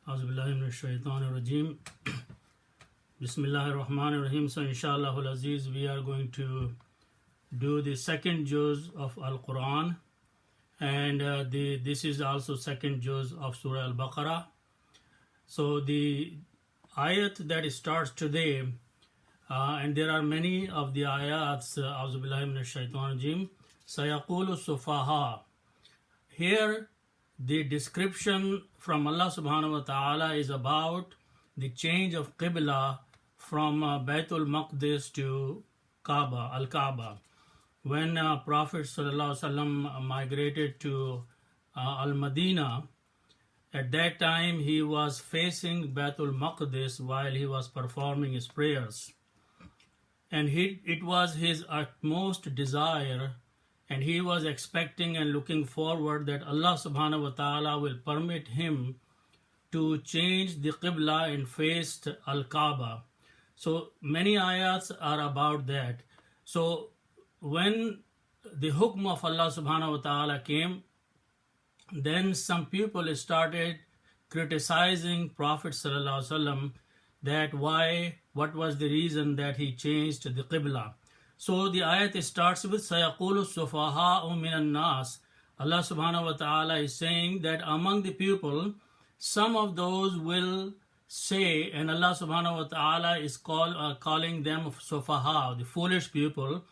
Auzubillahiminash-shaytanir-rajim. Bismillahir-Rahmanir-Rahim. So inshallah al-Aziz, we are going to do the second juz of Al-Quran, and this is also second juz of Surah Al-Baqarah. So the ayat that starts today, and there are many of the ayats, Auzubillahiminash-shaytanir-rajim, Sayaqulu Sufaha. Here the description from Allah subhanahu wa ta'ala is about the change of Qibla from Baitul Maqdis to Kaaba, Al-Kaaba. When Prophet sallallahu alaihi wasallam migrated to Al-Madinah, at that time he was facing Baitul Maqdis while he was performing his prayers. And it was his utmost desire, and he was expecting and looking forward that Allah subhanahu wa ta'ala will permit him to change the Qibla and face Al-Kaaba. So many ayats are about that. So when the hukm of Allah subhanahu wa ta'ala came, then some people started criticizing Prophet sallallahu alaihi wasallam that what was the reason that he changed the Qibla. So the ayat starts with Sayaqulu Sufaha'u minan nas. Allah subhanahu wa ta'ala is saying that among the people, some of those will say, and Allah subhanahu wa ta'ala is calling them Sufaha, the foolish people,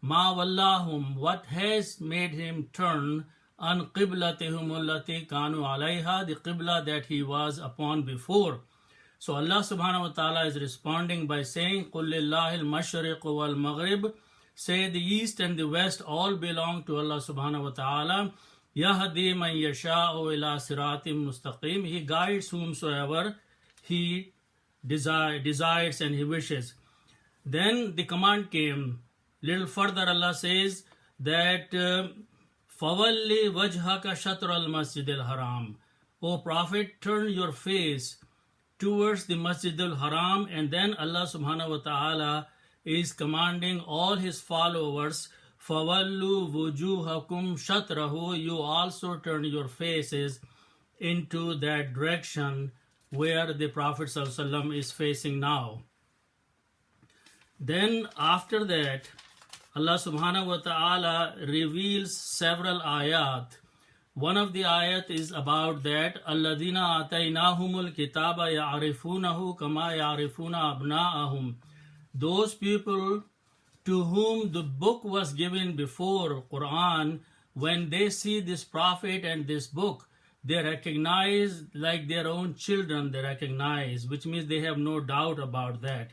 Ma wallahum, what has made him turn an qiblatihum allati kanu alayha, the qibla that he was upon before. So Allah subhanahu wa ta'ala is responding by saying, Qul lillahi al-mashriq wal-maghrib, say the east and the west all belong to Allah subhanahu wa ta'ala. Yahdi man yasha'u ila siratim mustaqim, he guides whomsoever he desires and he wishes. Then the command came. Little further Allah says that Fawalli wajhaka shatr al-masjid al-haram. O Prophet, turn your face towards the Masjid al-Haram. And then Allah subhanahu wa ta'ala is commanding all his followers, فَوَلُّوا وُجُوهَكُمْ شَطْرَهُ, you also turn your faces into that direction where the Prophet ﷺ is facing now. Then after that, Allah subhanahu wa ta'ala reveals several ayat. One of the ayat is about that, الَّذِينَ آتَيْنَاهُمُ الْكِتَابَ يَعْرِفُونَهُ كَمَا يَعْرِفُونَ أَبْنَاءَهُمْ. Those people to whom the book was given before Quran, when they see this prophet and this book, they recognize like their own children, they recognize, which means they have no doubt about that.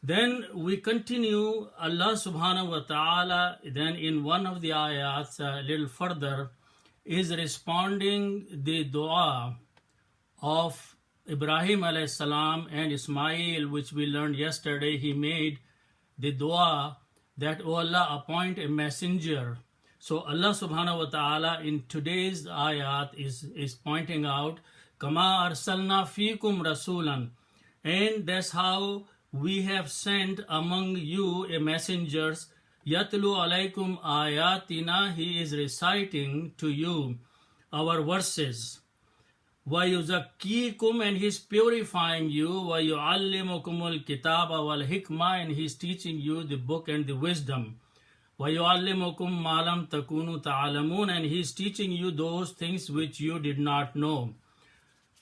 Then we continue, Allah subhanahu wa ta'ala, then in one of the ayats a little further, is responding the dua of Ibrahim alayhi salam and Ismail, which we learned yesterday. He made the dua that, O Allah, appoint a messenger. So Allah subhanahu wa ta'ala in today's ayat is pointing out, Kama arsalna fikum rasulan, and that's how we have sent among you a messenger. Yatlu alaykum ayatina, he is reciting to you our verses. وَيُزَكِّيكُمْ, and he is purifying you. وَيُعَلِّمُكُمُ الْكِتَابَ وَالْحِكْمَةِ, and he is teaching you the book and the wisdom. وَيُعَلِّمُكُمْ مَا لَمْ تَكُونُوا تَعْلَمُونَ, and he is teaching you those things which you did not know.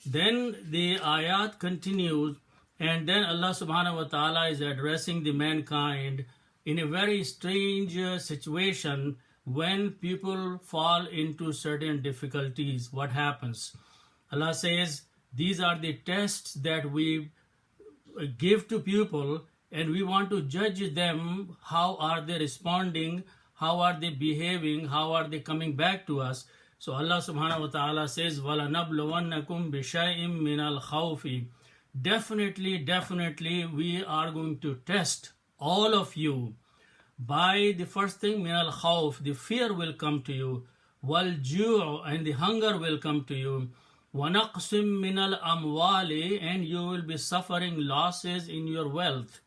Then the ayat continues, and then Allah subhanahu wa ta'ala is addressing the mankind in a very strange situation. When people fall into certain difficulties, what happens? Allah says, these are the tests that we give to people, and we want to judge them. How are they responding? How are they behaving? How are they coming back to us? So Allah subhanahu wa ta'ala says, وَلَنَبْلُوَنَّكُمْ بِشَيْءٍ مِّنَ الْخَوْفِ. Definitely we are going to test all of you by the first thing, min al-khawf, the fear will come to you, wal-ju', and the hunger will come to you, وَنَقْسِمْ مِنَ الْأَمْوَالِ, and you will be suffering losses in your wealth,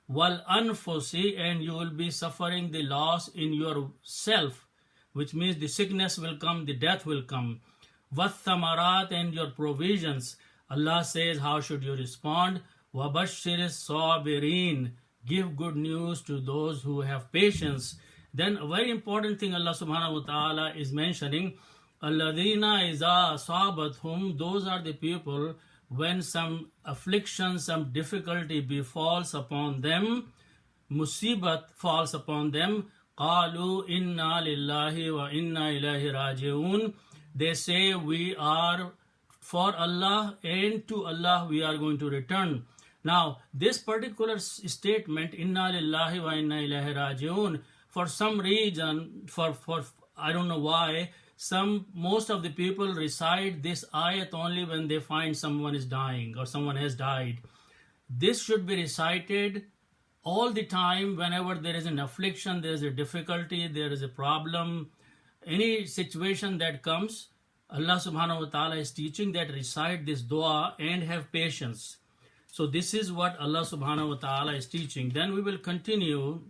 wal-anfusi, and you will be suffering the loss in yourself, which means the sickness will come, the death will come, وَالثَّمَرَاتِ and your provisions. Allah says, how should you respond? وَبَشِّرِ الصَّابِرِينَ give good news to those who have patience. Then a very important thing Allah subhanahu wa ta'ala is mentioning, الَّذِينَ إِذَا أَصَابَتْهُمْ those are the people when some affliction, some difficulty befalls upon them, musibat falls upon them, قَالُوا إِنَّا لِلَّهِ وَإِنَّا إِلَيْهِ رَاجِعُونَ they say we are for Allah and to Allah we are going to return. Now this particular statement, Inna lillahi wa inna ilaihi raji'un, for some reason, for I don't know why, most of the people recite this ayat only when they find someone is dying or someone has died. This should be recited all the time whenever there is an affliction, there is a difficulty, there is a problem, any situation that comes. Allah subhanahu wa ta'ala is teaching that recite this dua and have patience. So this is what Allah subhanahu wa ta'ala is teaching. Then we will continue.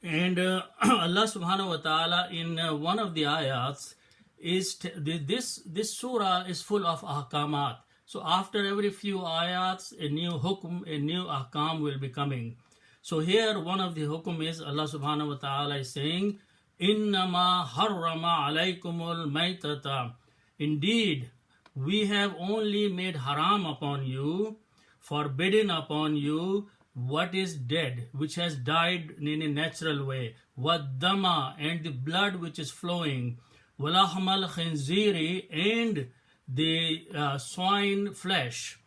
And Allah subhanahu wa ta'ala in one of the ayats is this surah is full of ahkamat. So after every few ayats, a new hukum, a new ahkam will be coming. So here one of the hukum is Allah subhanahu wa ta'ala is saying, Innama harrama alaykumul maytata. Indeed, we have only made haram upon you, forbidden upon you, what is dead, which has died in a natural way. Waddama, and the blood which is flowing. Walahmal khinziri, and the swine flesh.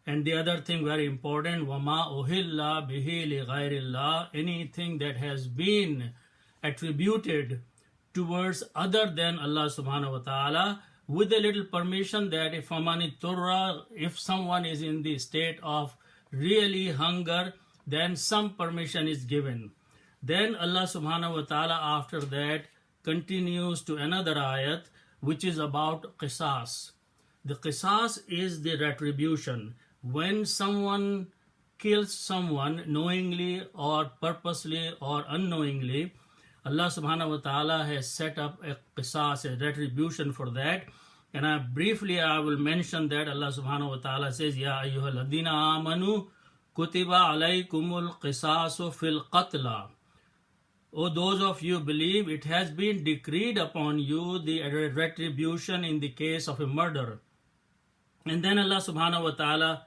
And the other thing very important, Wama uhilla bihi li ghairillah, anything that has been attributed towards other than Allah subhanahu wa ta'ala, with a little permission that if someone is in the state of really hunger, then some permission is given. Then Allah subhanahu wa ta'ala after that continues to another ayat which is about qisas. The qisas is the retribution. When someone kills someone knowingly or purposely or unknowingly, Allah subhanahu wa ta'ala has set up a qisas, a retribution for that. And I will mention that Allah subhanahu wa ta'ala says, Ya ayyuhalladhina amanu kutiba alaykumul qisasu fil qatla. O those of you believe, it has been decreed upon you the retribution in the case of a murder. And then Allah subhanahu wa ta'ala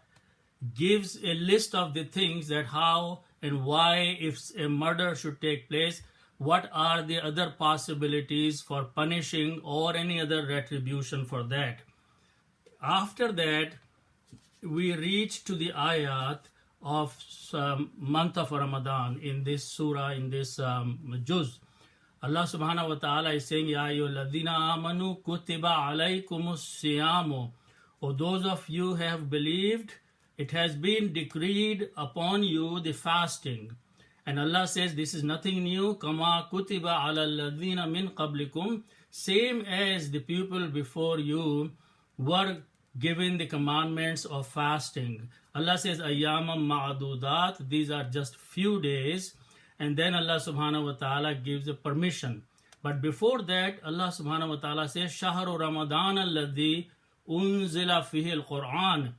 gives a list of the things that how and why if a murder should take place, what are the other possibilities for punishing or any other retribution for that. After that, we reach to the ayat of month of Ramadan in this surah, in this juz. Allah subhanahu wa ta'ala is saying, Ya ayyuhalladhina amanu kutiba alaykumus siyamu. O those of you who have believed, it has been decreed upon you the fasting. And Allah says this is nothing new. Kama kutiba ala alladhina min qablikum. Same as the people before you were given the commandments of fasting. Allah says ayyamam ma'adudat. These are just few days. And then Allah subhanahu wa ta'ala gives a permission. But before that, Allah subhanahu wa ta'ala says Shahru Ramadan alladhi unzila fihi al-Quran.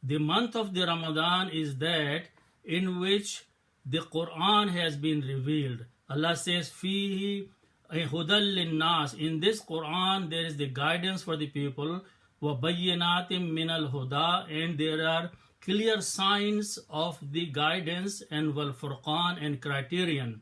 The month of the Ramadan is that in which the Quran has been revealed. Allah says, Fihi hudal linnas. In this Quran, there is the guidance for the people. Wa bayyinatim min al huda, and there are clear signs of the guidance and wal furqan and criterion.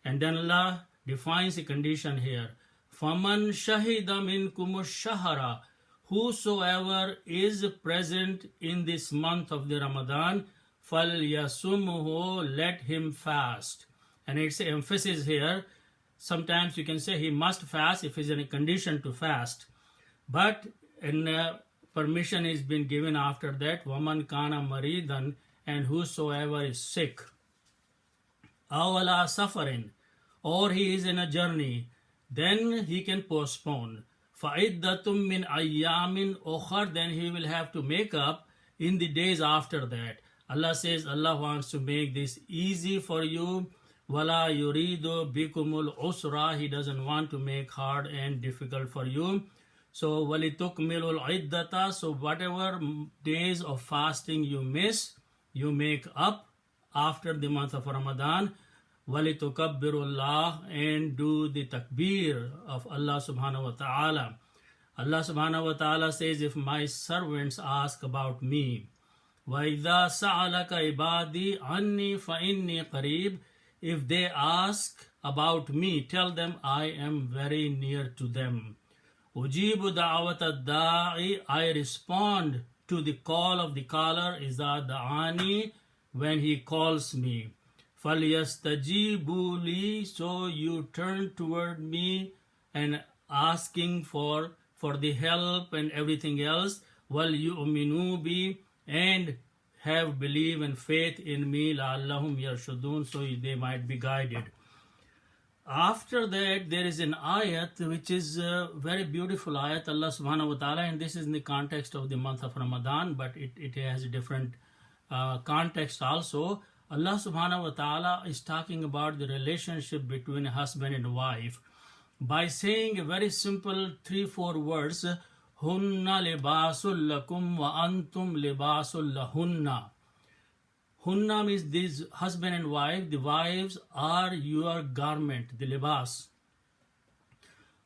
And then Allah defines a condition here. Faman shahida minkum ash-shahra. Whosoever is present in this month of the Ramadan, فَلْيَسُمْهُ, let him fast. And it's an emphasis here. Sometimes you can say he must fast if he's in a condition to fast. But permission is been given after that. وَمَنْ كَانَ مَرِيدًا, and whosoever is sick. أَوْلَا سَفَرٍ, or he is in a journey, then he can postpone. فَعِدَّةٌ مِّنْ أَيَّامٍ أُخَرٍ, then he will have to make up in the days after that. Allah says Allah wants to make this easy for you. وَلَا يُرِيدُ بِكُمُ الْعُسْرَ, He doesn't want to make hard and difficult for you. So وَلِتُكْمِلُوا الْعِدَّةَ. So whatever days of fasting you miss, you make up after the month of Ramadan. وَلِتُكَبِّرُوا اللَّهِ, and do the takbir of Allah subhanahu wa ta'ala. Allah subhanahu wa ta'ala says, if my servants ask about me, وَإِذَا سَأَلَكَ عِبَادِي عَنِّي فَإِنِّي قَرِيبٌ, if they ask about me, tell them I am very near to them. أُجِيبُ دَعْوَةَ الدَّاعِ, I respond to the call of the caller, إِذَا دَعَانِي, when he calls me. فَلْيَسْتَجِيبُوا لِي, so you turn toward me and asking for the help and everything else. وَلْيُؤْمِنُوا بِي, and have belief and faith in me, لَعَلَّهُمْ يَرْشُدُونَ, so they might be guided. After that, there is an ayat which is a very beautiful ayat, Allah subhanahu wa ta'ala, and this is in the context of the month of Ramadan, but it has a different context also. Allah subhanahu wa ta'ala is talking about the relationship between a husband and wife by saying a very simple 3-4 words, Hunna libasul lakum wa antum libasul lahunna. Hunna means these husband and wife, the wives are your garment, the libas.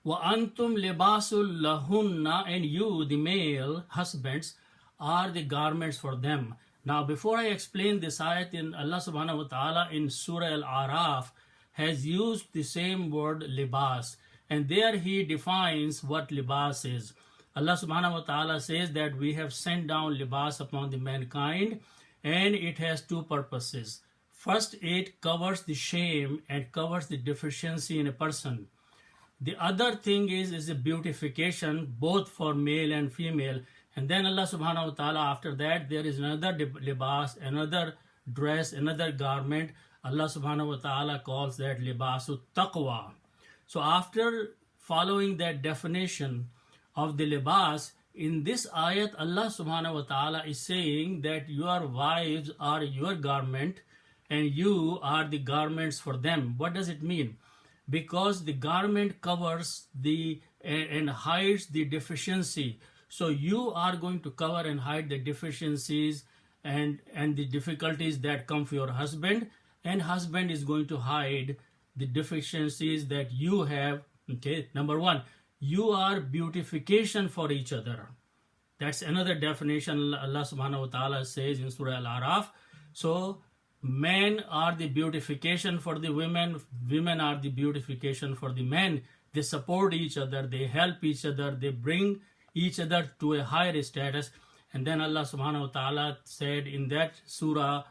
Wa antum libasul lahunna, and you, the male husbands, are the garments for them. Now, before I explain this ayat, in Allah subhanahu wa ta'ala in Surah Al-Araf has used the same word libas, and there he defines what libas is. Allah subhanahu wa ta'ala says that we have sent down libas upon the mankind, and it has 2 purposes. First, it covers the shame and covers the deficiency in a person. The other thing is a beautification both for male and female. And then Allah subhanahu wa ta'ala, after that, there is another libas, another dress, another garment. Allah subhanahu wa ta'ala calls that libasu taqwa. So after following that definition of the libas, in this ayat, Allah subhanahu wa ta'ala is saying that your wives are your garment and you are the garments for them. What does it mean? Because the garment covers and hides the deficiency. So you are going to cover and hide the deficiencies and the difficulties that come for your husband, and husband is going to hide the deficiencies that you have. Okay, number 1. You are beautification for each other. That's another definition Allah subhanahu wa ta'ala says in Surah Al-Araf. So, men are the beautification for the women, women are the beautification for the men. They support each other, they help each other, they bring each other to a higher status. And then Allah subhanahu wa ta'ala said in that surah,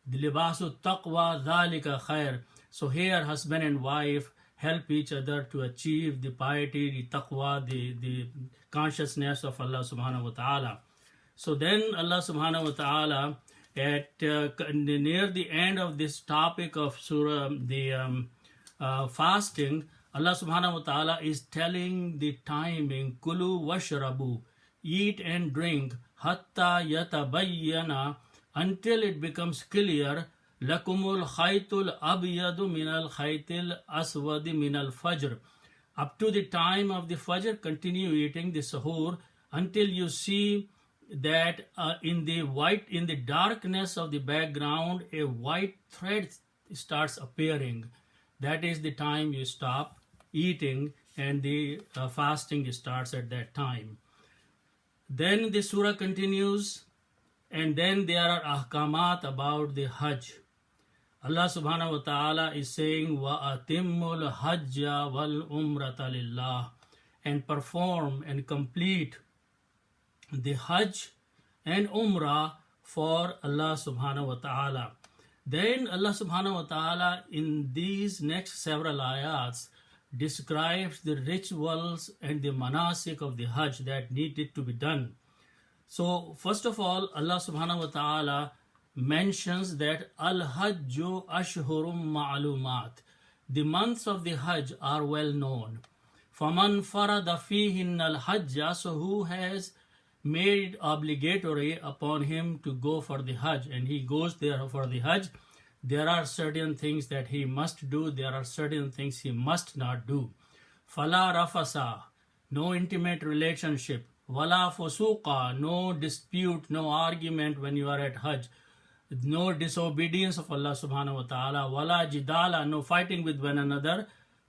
the libasu taqwa dhalika khair. So here husband and wife help each other to achieve the piety, the taqwa, the consciousness of Allah subhanahu wa ta'ala. So then Allah subhanahu wa ta'ala at near the end of this topic of surah, the fasting, Allah subhanahu wa ta'ala is telling the timing, kulu washrabu, eat and drink, hatta yatabayyana, until it becomes clear, lakumul khaytul abyadu minal khaytil aswadi minal fajr. Up to the time of the fajr, continue eating the sahur until you see that in the darkness of the background, a white thread starts appearing. That is the time you stop eating, and the fasting starts at that time. Then the surah continues, and then there are ahkamat about the Hajj. Allah subhanahu wa ta'ala is saying, وَأَتِمُّ الْحَجَّ وَالْأُمْرَةَ لِلَّهِ, and perform and complete the Hajj and Umrah for Allah subhanahu wa ta'ala. Then Allah subhanahu wa ta'ala in these next several ayats describes the rituals and the manasik of the Hajj that needed to be done. So first of all, Allah subhanahu wa ta'ala mentions that Al-Hajju Ashhurum Ma'lumat. The months of the Hajj are well known. فَمَنْ فَرَضَ فِيهِنَّ الْحَجَّ, so who has made obligatory upon him to go for the Hajj, and he goes there for the Hajj, there are certain things that he must do, there are certain things he must not do. فَلَا رَفَسَ, no intimate relationship. Wala fusuqa, no dispute, no argument when you are at Hajj. No disobedience of Allah subhanahu wa ta'ala. Wala jidala, no fighting with one another.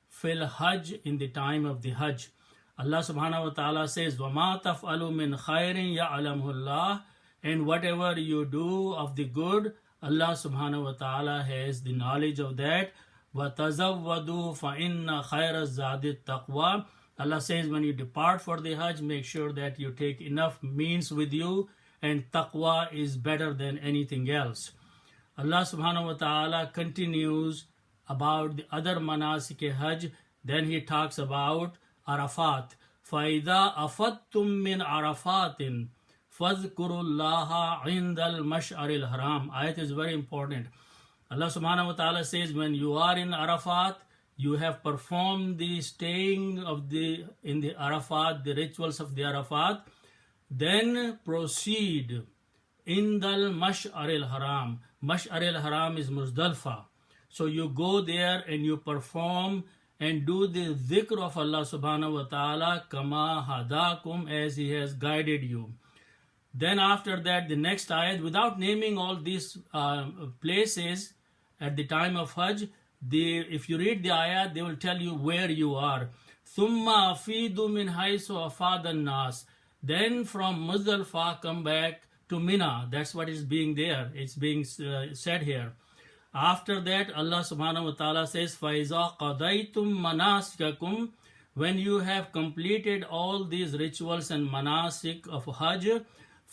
Fil Hajj, in the time of the Hajj. Allah subhanahu wa ta'ala says, وَمَا تَفْعَلُوا مِنْ خَيْرٍ يَعْلَمْهُ اللَّهُ. And whatever you do of the good, Allah subhanahu wa ta'ala has the knowledge of that. وَتَزَوَّدُوا فَإِنَّ خَيْرَ الزَّادِ التَّقْوَى. Allah says, when you depart for the Hajj, make sure that you take enough means with you, and taqwa is better than anything else. Allah subhanahu wa ta'ala continues about the other manasik Hajj. Then he talks about Arafat. فَإِذَا أَفَدْتُم مِّنْ عَرَفَاتٍ فَاذْكُرُوا اللَّهَ عِنْدَ الْمَشْعَرِ الْحَرَامِ. Ayat is very important. Allah subhanahu wa ta'ala says, when you are in Arafat, you have performed the staying in the Arafat, the rituals of the Arafat, then proceed in the Mash'ar al-Haram. Mash'ar al-Haram is Muzdalfa. So you go there and you perform and do the dhikr of Allah subhanahu wa ta'ala kama hadakum, as He has guided you. Then after that, the next ayat, without naming all these places at the time of Hajj, if you read the ayat, they will tell you where you are. Thumma afidu min haisu afad an-nas. Then from Muzdalfa come back to Mina. That's what is being there. It's being said here. After that, Allah subhanahu wa ta'ala says, فَإِذَا قَضَيْتُم مَنَاسِكَكُمْ. When you have completed all these rituals and manasik of Hajj,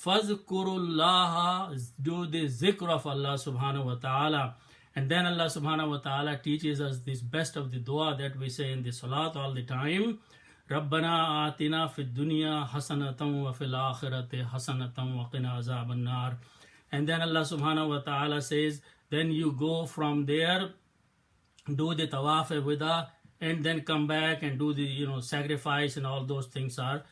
فَذْكُرُوا اللَّهَ. Do the zikr of Allah subhanahu wa ta'ala. And then Allah subhanahu wa ta'ala teaches us this best of the dua that we say in the salat all the time. رَبَّنَا آتِنَا فِي الدُّنْيَا حَسَنَةً وَفِي الْآخِرَةِ حَسَنَةً وَقِنَا عَذَابَ النَّارِ. And then Allah subhanahu wa ta'ala says, then you go from there, do the tawaf wida, and then come back and do the sacrifice, and all those things are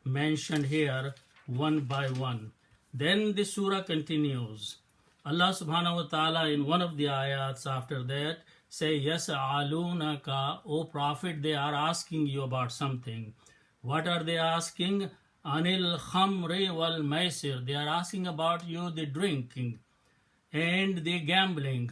mentioned here one by one. Then the surah continues. Allah subhanahu wa ta'ala in one of the ayats after that say, Yas'alunaka, O Prophet, they are asking you about something. What are they asking? Anil khamri wal maisir. They are asking about you the drinking and the gambling.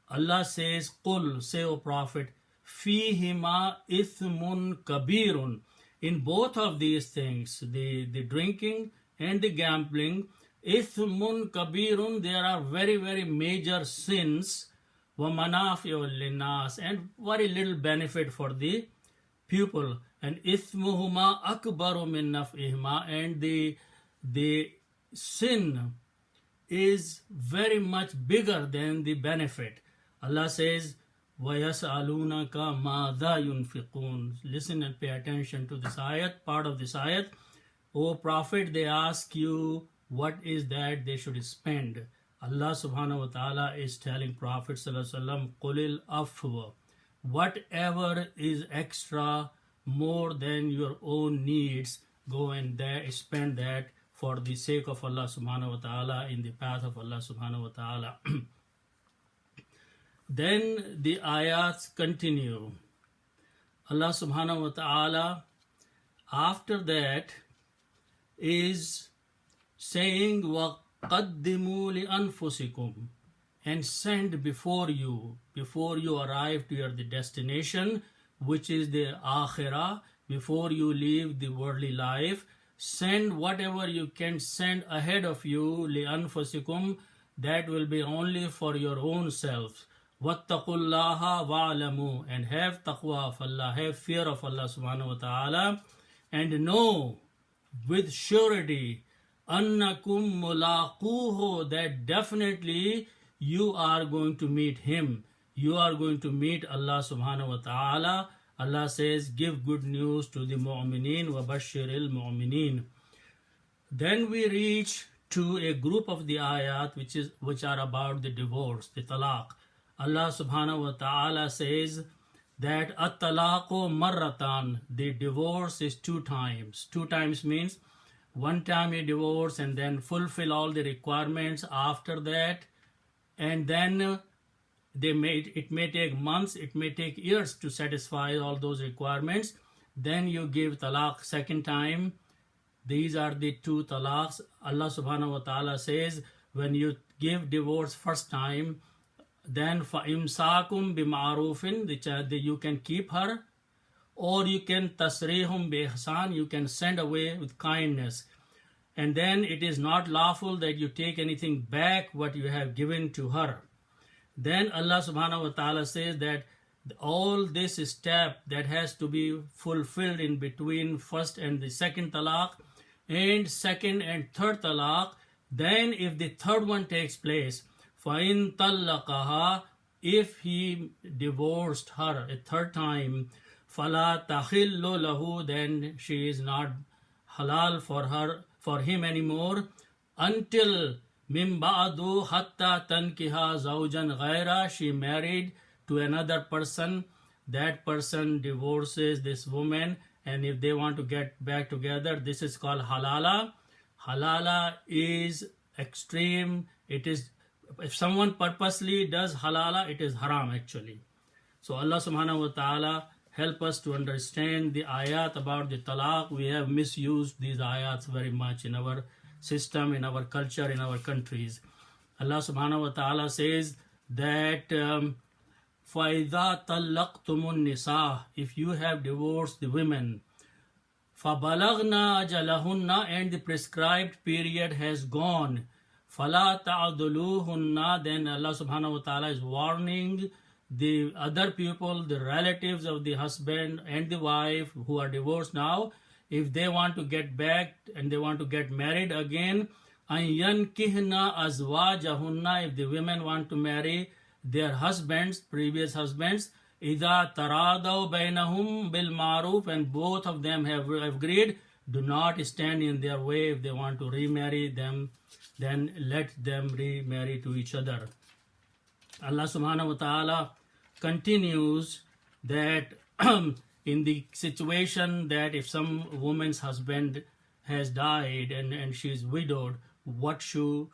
Allah says, Qul, say, O Prophet, Fihima ithmun kabirun. In both of these things, the drinking and the gambling, ithmun kabirun, there are very, very major sins, wa manafi'u linnas, and very little benefit for the people. And ithmuhuma akbaru min naf'ihima, and the sin is very much bigger than the benefit. Allah says, وَيَسْأَلُونَكَ مَاذَا يُنْفِقُونَ. Listen and pay attention to this ayat, part of this ayat. O Prophet, they ask you what is that they should spend. Allah subhanahu wa ta'ala is telling Prophet sallallahu alaihi wasallam, قُلِ الْأَفْوَ. Whatever is extra, more than your own needs, go and spend that for the sake of Allah subhanahu wa ta'ala, in the path of Allah subhanahu wa ta'ala. Then the ayats continue. Allah subhanahu wa ta'ala after that is saying, وَقَدِّمُوا لِأَنفُسِكُمْ, and send before you arrive to your destination, which is the akhirah, before you leave the worldly life, send whatever you can send ahead of you, لِأَنفُسِكُمْ, that will be only for your own selves. وَاتَّقُوا اللَّهَ وَاعْلَمُوا, and have taqwa of Allah, have fear of Allah subhanahu wa ta'ala, and know with surety أَنَّكُمْ مُلَاقُوهُ, that definitely you are going to meet Him. You are going to meet Allah subhanahu wa ta'ala. Allah says, give good news to the mu'mineen, وَبَشِّرِ الْمُؤْمِنِينَ. Then we reach to a group of the ayat which are about the divorce, the talaq. Allah subhanahu wa ta'ala says that at-talaqu marratan, the divorce is 2 times. 2 times means one time you divorce and then fulfill all the requirements after that, and then it may take months, it may take years to satisfy all those requirements. then you give talaq second time. These are the two talaqs. Allah subhanahu wa ta'ala says, when you give divorce first time, then فَإِمْسَاكُمْ بِمَعْرُوفٍ, you can keep her, or you can tasrihum bi-ihsan, you can send away with kindness. And then it is not lawful that you take anything back what you have given to her. Then Allah subhanahu wa ta'ala says that all this step that has to be fulfilled in between first and the second talaq, and second and third talaq, then if the third one takes place, فَإِن طَلَّقَهَا, if he divorced her a third time, فَلَا تَحِلُّ لَهُ, then she is not halal for him anymore, until مِن بَعْدُ حَتَّى تَنْكِحَ زَوْجًا غَيْرًا, she married to another person, that person divorces this woman, and if they want to get back together, this is called halala. Halala is extreme. It is, if someone purposely does halala, it is haram actually. So Allah subhanahu wa ta'ala help us to understand the ayat about the talaq. We have misused these ayats very much in our system, in our culture, in our countries. Allah subhanahu wa ta'ala says that فَإِذَا طَلَّقْتُمُ النِّسَاءَ, if you have divorced the women, فَبَلَغْنَا أَجَلَهُنَّ, and the prescribed period has gone, فَلَا تَعْضُلُوهُنَّ, then Allah subhanahu wa ta'ala is warning the other people, the relatives of the husband and the wife who are divorced now, if they want to get back and they want to get married again, أَن يَنْكِحْنَا أَزْوَاجَهُنَّ, if the women want to marry their husbands, previous husbands, إِذَا تَرَادَوْا بَيْنَهُمْ بِالْمَعْرُوفِ, and both of them have agreed, do not stand in their way. If they want to remarry them, then let them remarry to each other. Allah subhanahu wa ta'ala continues that in the situation that if some woman's husband has died and she is widowed, what should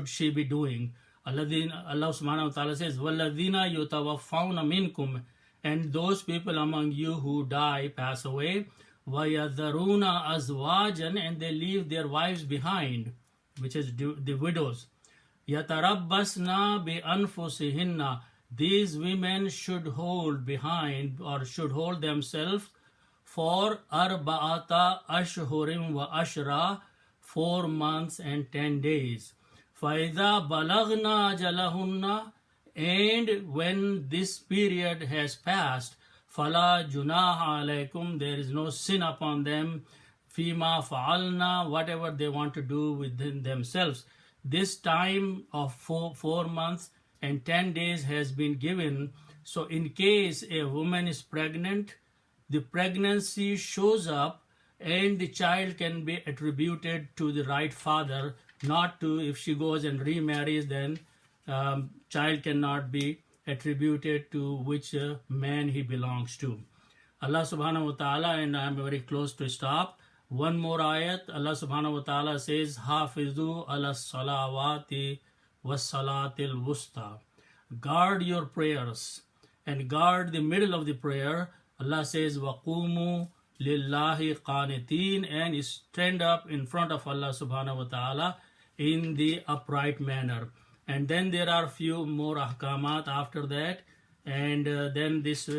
she be doing? Allah subhanahu wa ta'ala says, وَالَّذِينَ يُتَوَفَّوْنَ مِنْكُمْ, and those people among you who die, pass away, وَيَذَرُونَ أَزْوَاجًا, and they leave their wives behind, which is the widows. يَتَرَبَّصْنَ بِأَنفُسِهِنَّ, these women should hold behind or should hold themselves for أَرْبَعَةَ أَشْهُرٍ وَأَشْرًا, 4 months and 10 days. فَإِذَا بَلَغْنَا أَجَلَهُنَّ, and when this period has passed, فَلَا جُنَاحَ عَلَيْكُمْ, there is no sin upon them, فِيمَا فَعَلْنَا, whatever they want to do within themselves. This time of 4 months and 10 days has been given, so in case a woman is pregnant, the pregnancy shows up and the child can be attributed to the right father, not to, if she goes and remarries, then child cannot be attributed to which man he belongs to. Allah subhanahu wa ta'ala, and I am very close to stop, one more ayat. Allah subhanahu wa ta'ala says, Hafizu ala salawati was salatil wusta, guard your prayers and guard the middle of the prayer. Allah says, Waqumu lillahi qanitin, and stand up in front of Allah subhanahu wa ta'ala in the upright manner. And then there are few more ahkamat after that, and then this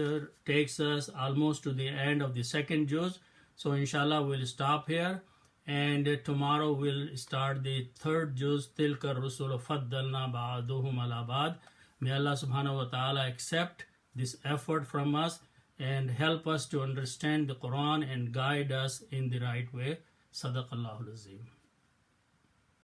takes us almost to the end of the second juz. So inshallah we'll stop here, and tomorrow we'll start the third juz, tilka rusul faddalna ba'duhum ala ba'd. May Allah subhanahu wa ta'ala accept this effort from us and help us to understand the Quran and guide us in the right way. Sadaqallahu al-Azim.